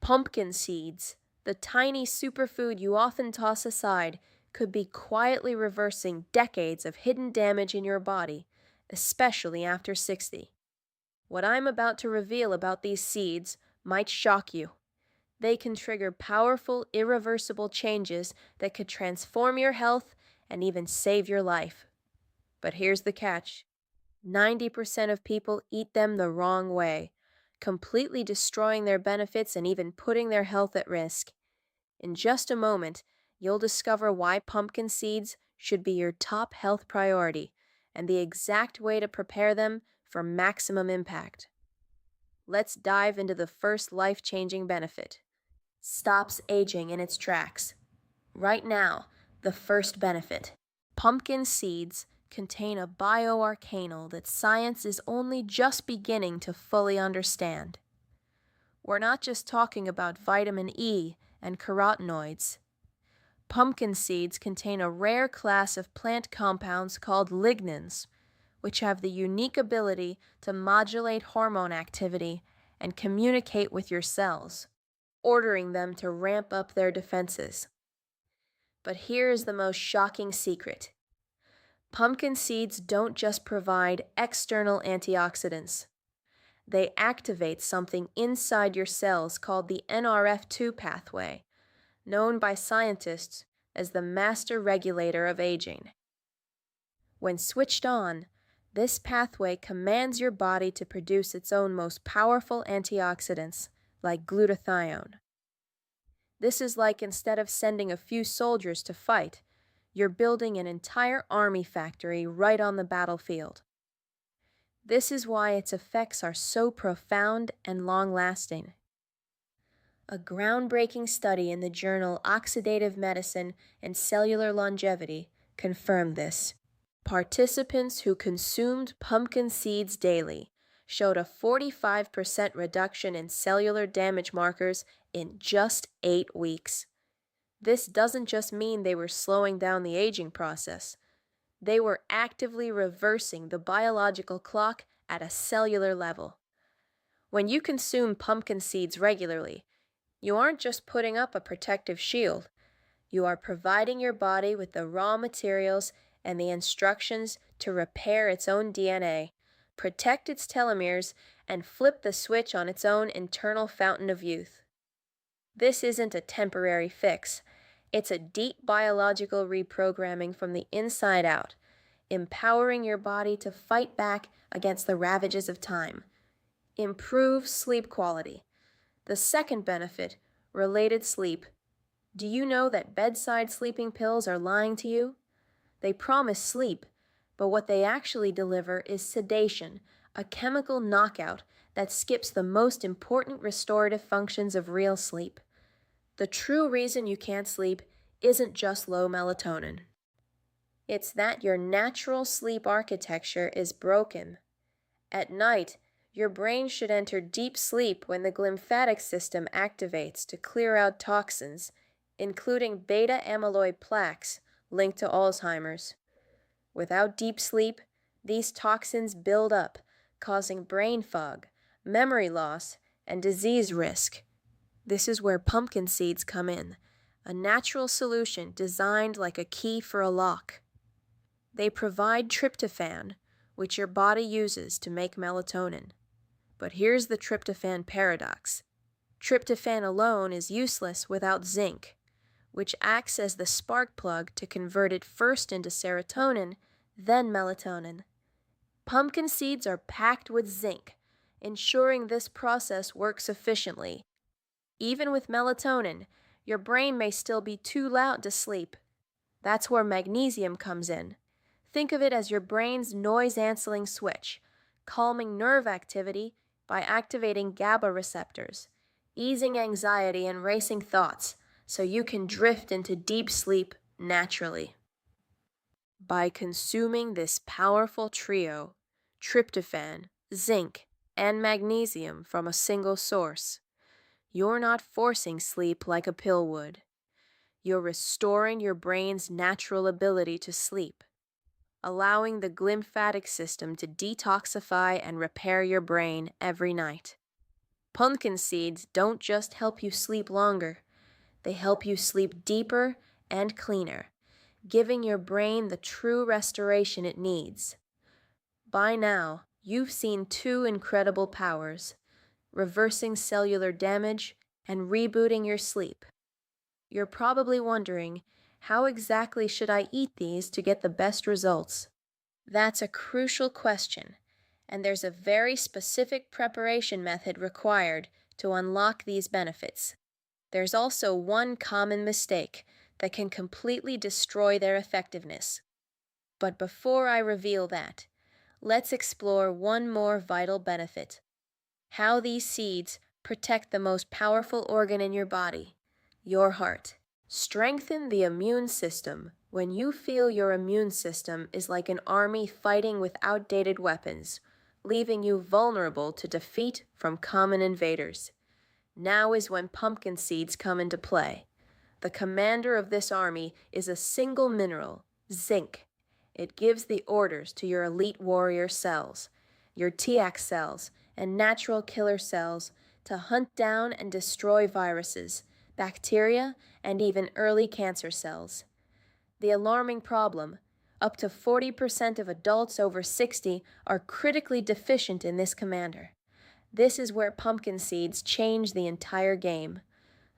Pumpkin seeds, the tiny superfood you often toss aside, could be quietly reversing decades of hidden damage in your body, especially after 60. What I'm about to reveal about these seeds might shock you. They can trigger powerful, irreversible changes that could transform your health and even save your life. But here's the catch. 90% of people eat them the wrong way, completely destroying their benefits and even putting their health at risk. In just a moment, you'll discover why pumpkin seeds should be your top health priority and the exact way to prepare them for maximum impact. Let's dive into the first life-changing benefit. Stops aging in its tracks. Right now, the first benefit. Pumpkin seeds contain a bioarcanol that science is only just beginning to fully understand. We're not just talking about vitamin E and carotenoids. Pumpkin seeds contain a rare class of plant compounds called lignans, which have the unique ability to modulate hormone activity and communicate with your cells, ordering them to ramp up their defenses. But here is the most shocking secret. Pumpkin seeds don't just provide external antioxidants. They activate something inside your cells called the NRF2 pathway, known by scientists as the master regulator of aging. When switched on, this pathway commands your body to produce its own most powerful antioxidants, like glutathione. This is like instead of sending a few soldiers to fight, you're building an entire army factory right on the battlefield. This is why its effects are so profound and long-lasting. A groundbreaking study in the journal Oxidative Medicine and Cellular Longevity confirmed this. Participants who consumed pumpkin seeds daily showed a 45% reduction in cellular damage markers in just 8 weeks. This doesn't just mean they were slowing down the aging process. They were actively reversing the biological clock at a cellular level. When you consume pumpkin seeds regularly, you aren't just putting up a protective shield. You are providing your body with the raw materials and the instructions to repair its own DNA, protect its telomeres, and flip the switch on its own internal fountain of youth. This isn't a temporary fix. It's a deep biological reprogramming from the inside out, empowering your body to fight back against the ravages of time. Improve sleep quality. The second benefit, related sleep. Do you know that bedside sleeping pills are lying to you? They promise sleep, but what they actually deliver is sedation, a chemical knockout that skips the most important restorative functions of real sleep. The true reason you can't sleep isn't just low melatonin. It's that your natural sleep architecture is broken. At night, your brain should enter deep sleep when the glymphatic system activates to clear out toxins, including beta amyloid plaques linked to Alzheimer's. Without deep sleep, these toxins build up, causing brain fog, memory loss, and disease risk. This is where pumpkin seeds come in, a natural solution designed like a key for a lock. They provide tryptophan, which your body uses to make melatonin. But here's the tryptophan paradox. Tryptophan alone is useless without zinc, which acts as the spark plug to convert it first into serotonin, then melatonin. Pumpkin seeds are packed with zinc, ensuring this process works efficiently. Even with melatonin, your brain may still be too loud to sleep. That's where magnesium comes in. Think of it as your brain's noise-canceling switch, calming nerve activity by activating GABA receptors, easing anxiety and racing thoughts so you can drift into deep sleep naturally. By consuming this powerful trio, tryptophan, zinc, and magnesium from a single source, you're not forcing sleep like a pill would. You're restoring your brain's natural ability to sleep, allowing the glymphatic system to detoxify and repair your brain every night. Pumpkin seeds don't just help you sleep longer, they help you sleep deeper and cleaner, giving your brain the true restoration it needs. By now, you've seen two incredible powers: reversing cellular damage and rebooting your sleep. You're probably wondering, how exactly should I eat these to get the best results? That's a crucial question, and there's a very specific preparation method required to unlock these benefits. There's also one common mistake that can completely destroy their effectiveness. But before I reveal that, let's explore one more vital benefit: how these seeds protect the most powerful organ in your body, your heart. Strengthen the immune system. When you feel your immune system is like an army fighting with outdated weapons, leaving you vulnerable to defeat from common invaders. Now is when pumpkin seeds come into play. The commander of this army is a single mineral, zinc. It gives the orders to your elite warrior cells, your TX cells, and natural killer cells to hunt down and destroy viruses, bacteria, and even early cancer cells. The alarming problem: up to 40% of adults over 60 are critically deficient in this commander. This is where pumpkin seeds change the entire game.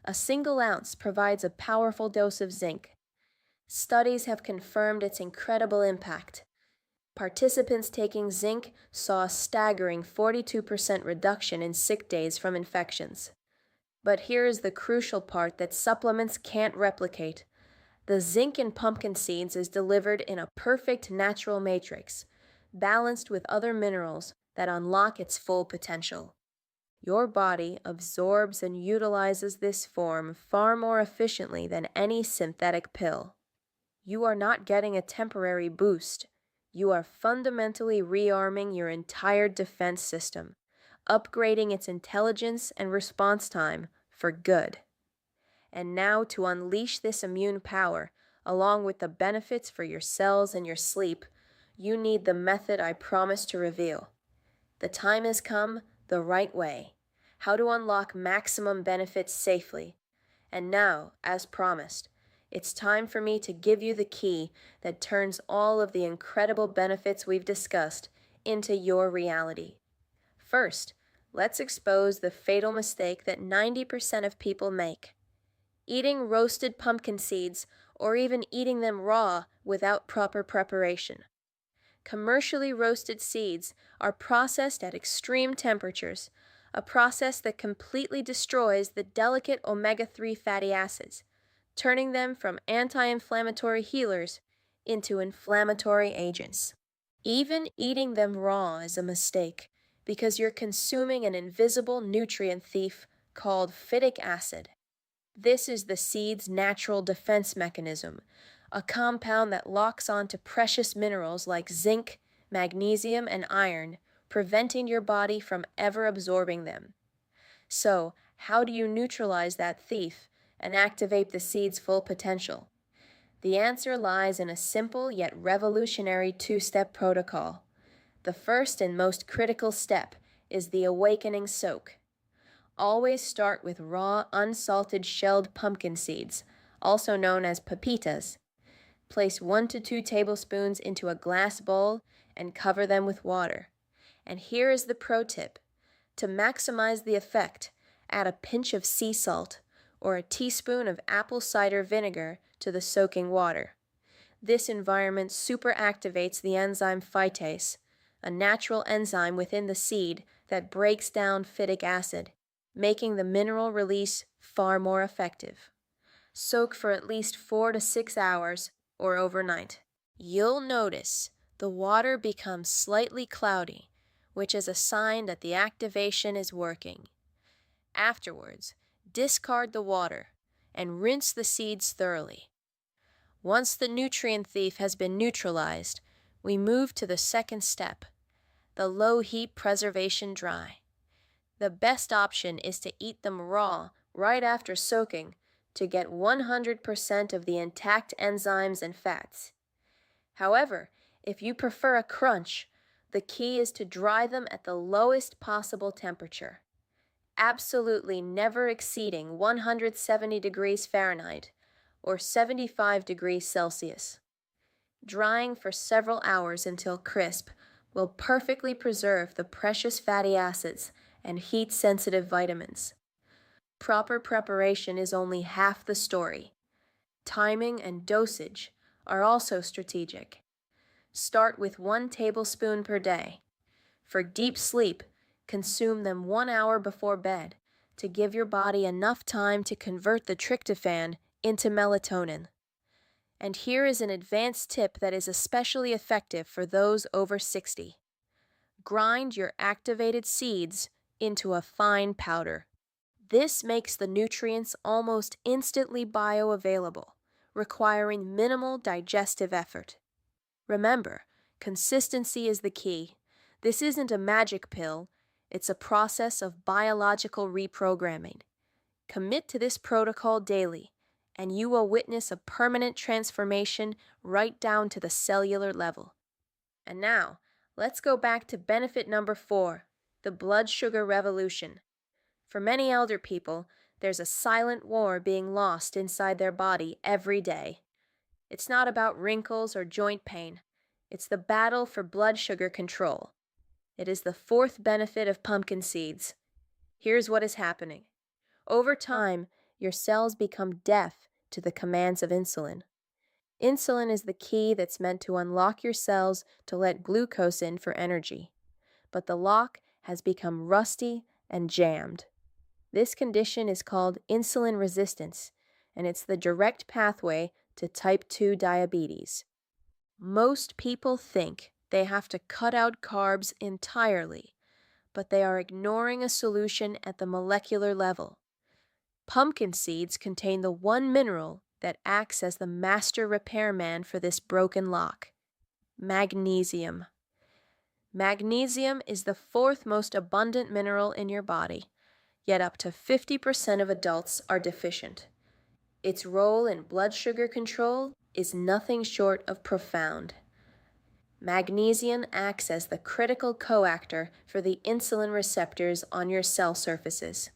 A single ounce provides a powerful dose of zinc. Studies have confirmed its incredible impact. Participants taking zinc saw a staggering 42% reduction in sick days from infections. But here is the crucial part that supplements can't replicate. The zinc in pumpkin seeds is delivered in a perfect natural matrix, balanced with other minerals that unlock its full potential. Your body absorbs and utilizes this form far more efficiently than any synthetic pill. You are not getting a temporary boost. You are fundamentally rearming your entire defense system, upgrading its intelligence and response time for good. And now, to unleash this immune power, along with the benefits for your cells and your sleep, you need the method I promised to reveal. The time has come, the right way. How to unlock maximum benefits safely. And now, as promised, it's time for me to give you the key that turns all of the incredible benefits we've discussed into your reality. First, let's expose the fatal mistake that 90% of people make: eating roasted pumpkin seeds, or even eating them raw without proper preparation. Commercially roasted seeds are processed at extreme temperatures, a process that completely destroys the delicate omega-3 fatty acids, turning them from anti-inflammatory healers into inflammatory agents. Even eating them raw is a mistake, because you're consuming an invisible nutrient thief called phytic acid. This is the seed's natural defense mechanism, a compound that locks onto precious minerals like zinc, magnesium, and iron, preventing your body from ever absorbing them. So, how do you neutralize that thief and activate the seed's full potential? The answer lies in a simple yet revolutionary two-step protocol. The first and most critical step is the awakening soak. Always start with raw, unsalted shelled pumpkin seeds, also known as pepitas. Place 1 to 2 tablespoons into a glass bowl and cover them with water. And here is the pro tip: to maximize the effect, add a pinch of sea salt or a teaspoon of apple cider vinegar to the soaking water. This environment superactivates the enzyme phytase, a natural enzyme within the seed that breaks down phytic acid, making the mineral release far more effective. Soak for at least 4 to 6 hours or overnight. You'll notice the water becomes slightly cloudy, which is a sign that the activation is working. Afterwards, discard the water and rinse the seeds thoroughly. Once the nutrient thief has been neutralized, we move to the second step: the low-heat preservation dry. The best option is to eat them raw right after soaking to get 100% of the intact enzymes and fats. However, if you prefer a crunch, the key is to dry them at the lowest possible temperature. absolutely never exceeding 170 degrees Fahrenheit or 75 degrees Celsius. Drying for several hours until crisp will perfectly preserve the precious fatty acids and heat-sensitive vitamins. Proper preparation is only half the story. Timing and dosage are also strategic. Start with 1 tablespoon per day. For deep sleep, consume them 1 hour before bed to give your body enough time to convert the tryptophan into melatonin. And here is an advanced tip that is especially effective for those over 60. Grind your activated seeds into a fine powder. This makes the nutrients almost instantly bioavailable, requiring minimal digestive effort. Remember, consistency is the key. This isn't a magic pill, it's a process of biological reprogramming. Commit to this protocol daily, and you will witness a permanent transformation right down to the cellular level. And now, let's go back to benefit number 4, the blood sugar revolution. For many elder people, there's a silent war being lost inside their body every day. It's not about wrinkles or joint pain. It's the battle for blood sugar control. It is the 4th benefit of pumpkin seeds. Here's what is happening. Over time, your cells become deaf to the commands of insulin. Insulin is the key that's meant to unlock your cells to let glucose in for energy. But the lock has become rusty and jammed. This condition is called insulin resistance, and it's the direct pathway to type 2 diabetes. Most people think they have to cut out carbs entirely, but they are ignoring a solution at the molecular level. Pumpkin seeds contain the one mineral that acts as the master repairman for this broken lock: magnesium. Magnesium is the 4th most abundant mineral in your body, yet up to 50% of adults are deficient. Its role in blood sugar control is nothing short of profound. Magnesium acts as the critical coactor for the insulin receptors on your cell surfaces.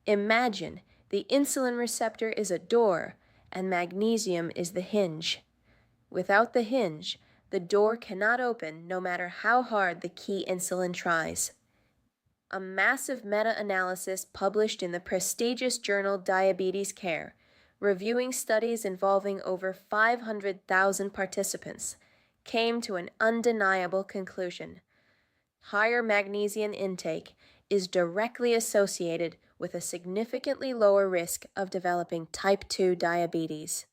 Imagine the insulin receptor is a door, and magnesium is the hinge. Without the hinge, the door cannot open no matter how hard the key insulin tries. A massive meta-analysis published in the prestigious journal Diabetes Care, reviewing studies involving over 500,000 participants, came to an undeniable conclusion. Higher magnesium intake is directly associated with a significantly lower risk of developing type 2 diabetes.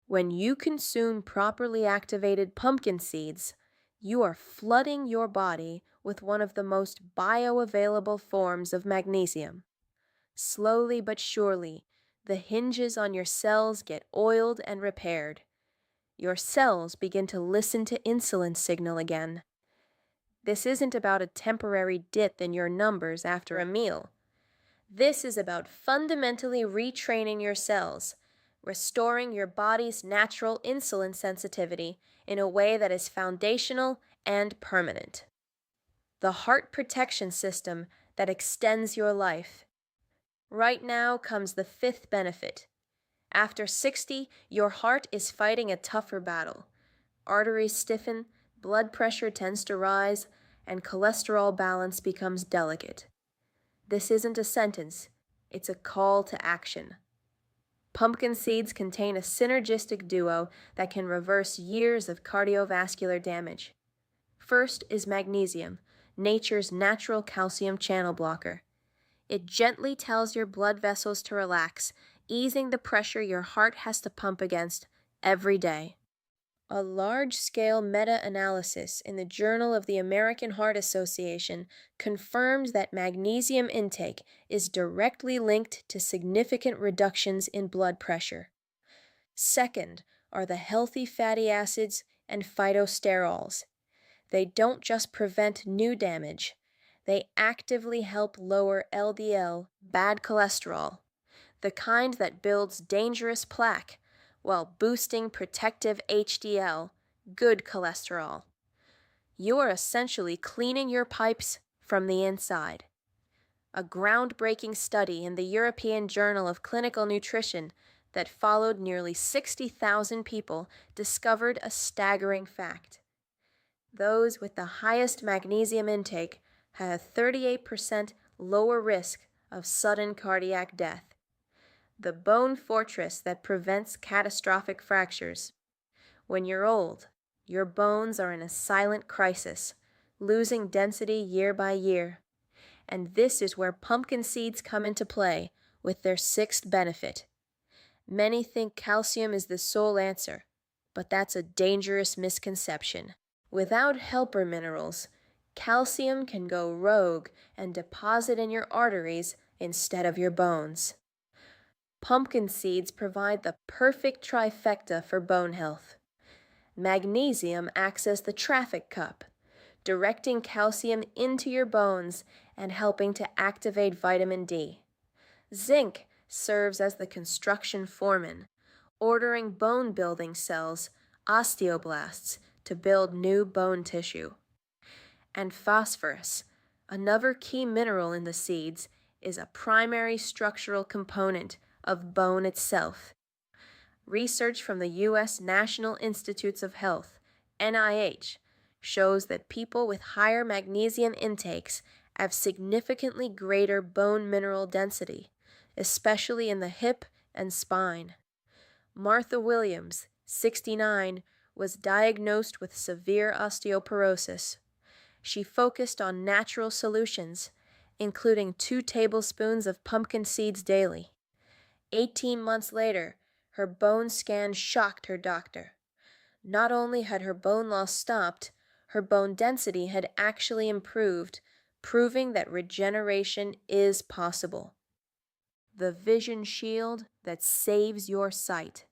When you consume properly activated pumpkin seeds, you are flooding your body with one of the most bioavailable forms of magnesium. Slowly but surely, the hinges on your cells get oiled and repaired. Your cells begin to listen to insulin signal again. This isn't about a temporary dip in your numbers after a meal. This is about fundamentally retraining your cells, restoring your body's natural insulin sensitivity in a way that is foundational and permanent. The heart protection system that extends your life. Right now comes the 5th benefit. After 60, your heart is fighting a tougher battle. Arteries stiffen, blood pressure tends to rise, and cholesterol balance becomes delicate. This isn't a sentence, it's a call to action. Pumpkin seeds contain a synergistic duo that can reverse years of cardiovascular damage. First is magnesium, nature's natural calcium channel blocker. It gently tells your blood vessels to relax, easing the pressure your heart has to pump against every day. A large-scale meta-analysis in the Journal of the American Heart Association confirms that magnesium intake is directly linked to significant reductions in blood pressure. Second are the healthy fatty acids and phytosterols. They don't just prevent new damage, they actively help lower LDL, bad cholesterol, the kind that builds dangerous plaque, while boosting protective HDL, good cholesterol. You are essentially cleaning your pipes from the inside. A groundbreaking study in the European Journal of Clinical Nutrition that followed nearly 60,000 people discovered a staggering fact. Those with the highest magnesium intake had a 38% lower risk of sudden cardiac death, the bone fortress that prevents catastrophic fractures. When you're old, your bones are in a silent crisis, losing density year by year. And this is where pumpkin seeds come into play with their sixth benefit. Many think calcium is the sole answer, but that's a dangerous misconception. Without helper minerals, calcium can go rogue and deposit in your arteries instead of your bones. Pumpkin seeds provide the perfect trifecta for bone health. Magnesium acts as the traffic cop, directing calcium into your bones and helping to activate vitamin D. Zinc serves as the construction foreman, ordering bone-building cells, osteoblasts, to build new bone tissue. And phosphorus, another key mineral in the seeds, is a primary structural component of bone itself. Research from the U.S. National Institutes of Health, NIH, shows that people with higher magnesium intakes have significantly greater bone mineral density, especially in the hip and spine. Martha Williams, 69, was diagnosed with severe osteoporosis. She focused on natural solutions, including 2 tablespoons of pumpkin seeds daily. 18 months later, her bone scan shocked her doctor. Not only had her bone loss stopped, her bone density had actually improved, proving that regeneration is possible. The vision shield that saves your sight.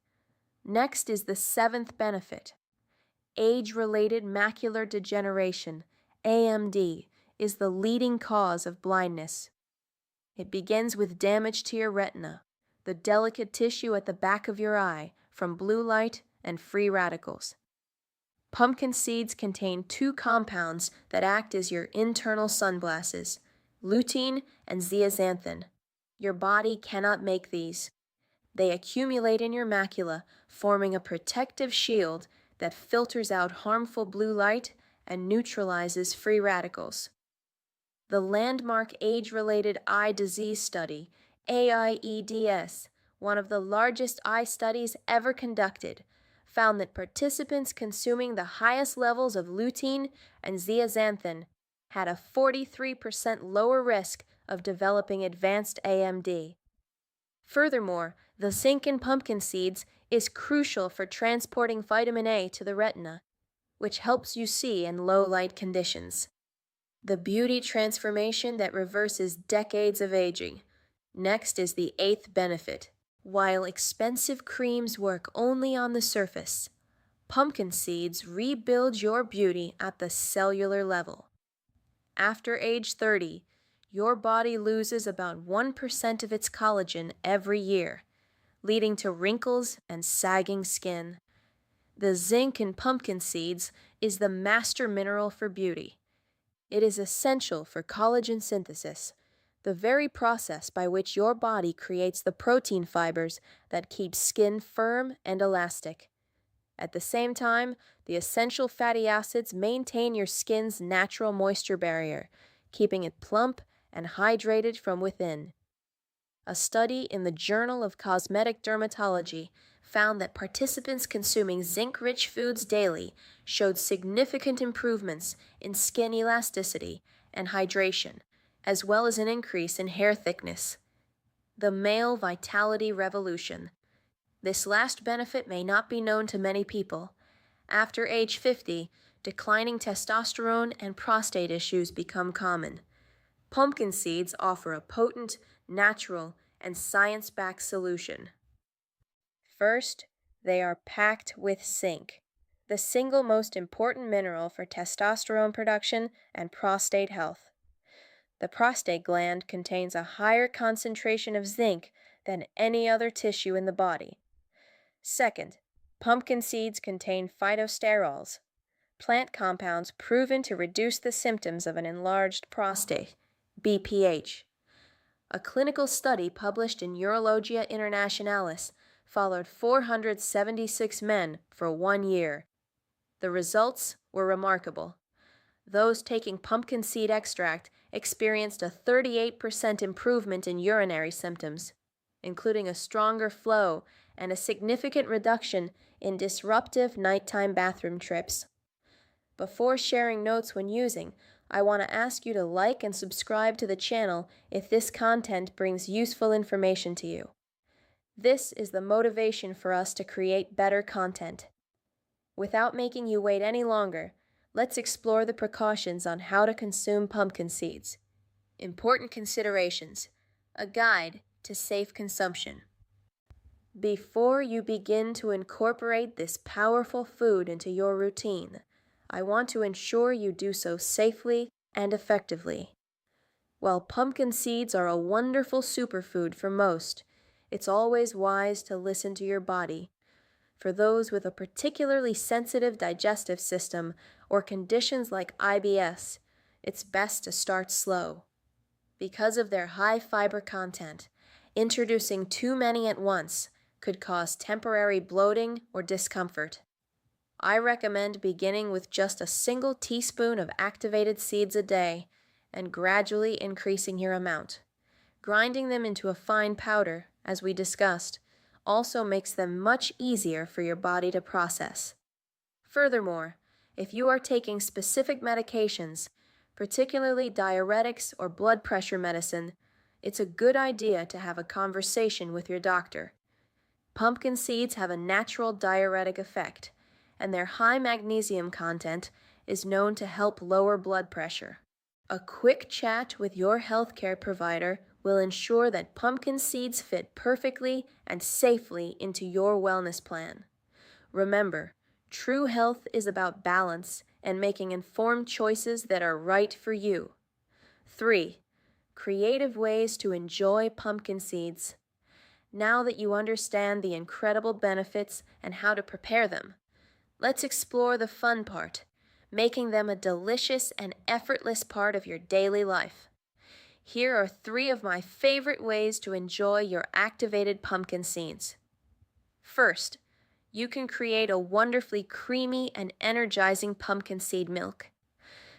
Next is the 7th benefit. Age-related macular degeneration, AMD, is the leading cause of blindness. It begins with damage to your retina, the delicate tissue at the back of your eye, from blue light and free radicals. Pumpkin seeds contain 2 compounds that act as your internal sunglasses, lutein and zeaxanthin. Your body cannot make these. They accumulate in your macula, forming a protective shield that filters out harmful blue light and neutralizes free radicals. The landmark age-related eye disease study, AIEDS, one of the largest eye studies ever conducted, found that participants consuming the highest levels of lutein and zeaxanthin had a 43% lower risk of developing advanced AMD. Furthermore, the zinc in pumpkin seeds is crucial for transporting vitamin A to the retina, which helps you see in low light conditions. The beauty transformation that reverses decades of aging. Next is the 8th benefit. While expensive creams work only on the surface, pumpkin seeds rebuild your beauty at the cellular level. After age 30, your body loses about 1% of its collagen every year, leading to wrinkles and sagging skin. The zinc in pumpkin seeds is the master mineral for beauty. It is essential for collagen synthesis, the very process by which your body creates the protein fibers that keep skin firm and elastic. At the same time, the essential fatty acids maintain your skin's natural moisture barrier, keeping it plump and hydrated from within. A study in the Journal of Cosmetic Dermatology found that participants consuming zinc-rich foods daily showed significant improvements in skin elasticity and hydration, as well as an increase in hair thickness. The male vitality revolution. This last benefit may not be known to many people. After age 50, declining testosterone and prostate issues become common. Pumpkin seeds offer a potent, natural, and science-backed solution. First, they are packed with zinc, the single most important mineral for testosterone production and prostate health. The prostate gland contains a higher concentration of zinc than any other tissue in the body. Second, pumpkin seeds contain phytosterols, plant compounds proven to reduce the symptoms of an enlarged prostate, BPH. A clinical study published in Urologia Internationalis followed 476 men for 1 year. The results were remarkable. Those taking pumpkin seed extract experienced a 38% improvement in urinary symptoms, including a stronger flow and a significant reduction in disruptive nighttime bathroom trips. Before sharing notes when using, I want to ask you to like and subscribe to the channel if this content brings useful information to you. This is the motivation for us to create better content. Without making you wait any longer, let's explore the precautions on how to consume pumpkin seeds. Important considerations. A guide to safe consumption. Before you begin to incorporate this powerful food into your routine, I want to ensure you do so safely and effectively. While pumpkin seeds are a wonderful superfood for most, it's always wise to listen to your body. For those with a particularly sensitive digestive system or conditions like IBS, it's best to start slow. Because of their high fiber content, introducing too many at once could cause temporary bloating or discomfort. I recommend beginning with just a single teaspoon of activated seeds a day and gradually increasing your amount. Grinding them into a fine powder, as we discussed, also makes them much easier for your body to process. Furthermore, if you are taking specific medications, particularly diuretics or blood pressure medicine, it's a good idea to have a conversation with your doctor. Pumpkin seeds have a natural diuretic effect, and their high magnesium content is known to help lower blood pressure. A quick chat with your healthcare provider will ensure that pumpkin seeds fit perfectly and safely into your wellness plan. Remember, true health is about balance and making informed choices that are right for you. 3. Creative ways to enjoy pumpkin seeds. Now that you understand the incredible benefits and how to prepare them, let's explore the fun part, making them a delicious and effortless part of your daily life. Here are 3 of my favorite ways to enjoy your activated pumpkin seeds. First, you can create a wonderfully creamy and energizing pumpkin seed milk.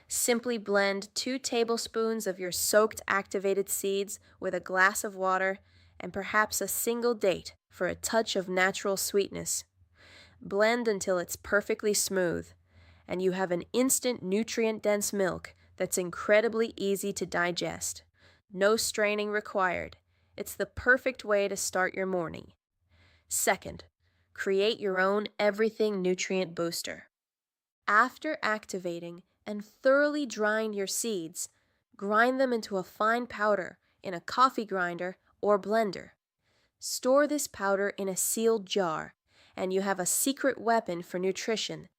Simply blend 2 tablespoons of your soaked activated seeds with a glass of water and perhaps a single date for a touch of natural sweetness. Blend until it's perfectly smooth, and you have an instant nutrient-dense milk that's incredibly easy to digest. No straining required. It's the perfect way to start your morning. Second, create your own everything nutrient booster. After activating and thoroughly drying your seeds, grind them into a fine powder in a coffee grinder or blender. Store this powder in a sealed jar, and you have a secret weapon for nutrition.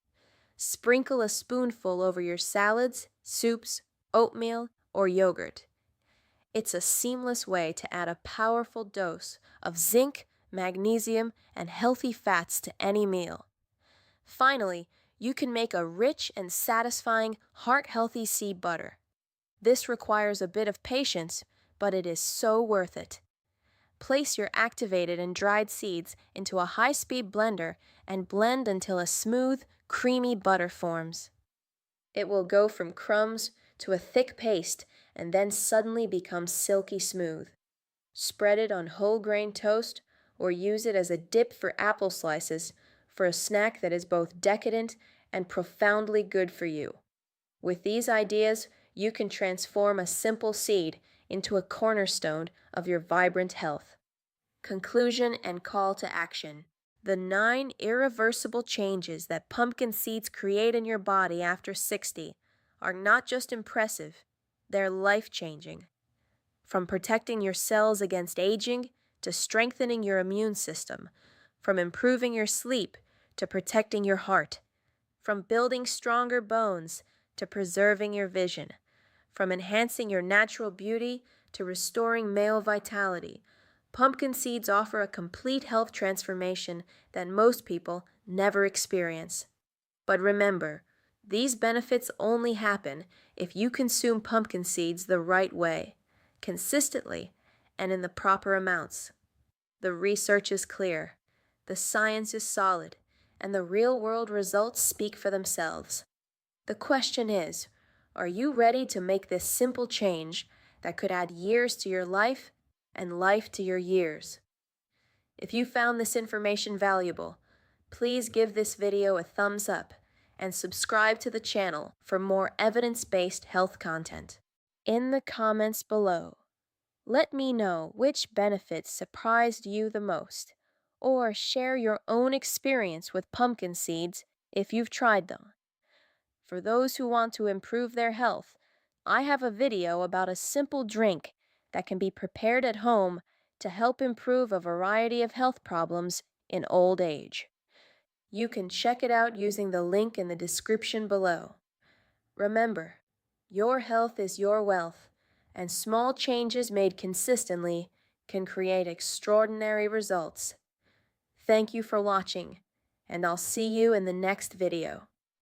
Sprinkle a spoonful over your salads, soups, oatmeal, or yogurt. It's a seamless way to add a powerful dose of zinc, magnesium, and healthy fats to any meal. Finally, you can make a rich and satisfying heart-healthy seed butter. This requires a bit of patience, but it is so worth it. Place your activated and dried seeds into a high-speed blender and blend until a smooth, creamy butter forms. It will go from crumbs to a thick paste and then suddenly become silky smooth. Spread it on whole grain toast or use it as a dip for apple slices for a snack that is both decadent and profoundly good for you. With these ideas, you can transform a simple seed into a cornerstone of your vibrant health. Conclusion and call to action. The 9 irreversible changes that pumpkin seeds create in your body after 60 are not just impressive, they're life-changing. From protecting your cells against aging to strengthening your immune system, from improving your sleep to protecting your heart, from building stronger bones to preserving your vision, from enhancing your natural beauty to restoring male vitality, pumpkin seeds offer a complete health transformation that most people never experience. But remember, these benefits only happen if you consume pumpkin seeds the right way, consistently, and in the proper amounts. The research is clear, the science is solid, and the real-world results speak for themselves. The question is, are you ready to make this simple change that could add years to your life and life to your years? If you found this information valuable, please give this video a thumbs up and subscribe to the channel for more evidence-based health content. In the comments below, let me know which benefits surprised you the most, or share your own experience with pumpkin seeds if you've tried them. For those who want to improve their health, I have a video about a simple drink that can be prepared at home to help improve a variety of health problems in old age. You can check it out using the link in the description below. Remember, your health is your wealth, and small changes made consistently can create extraordinary results. Thank you for watching, and I'll see you in the next video.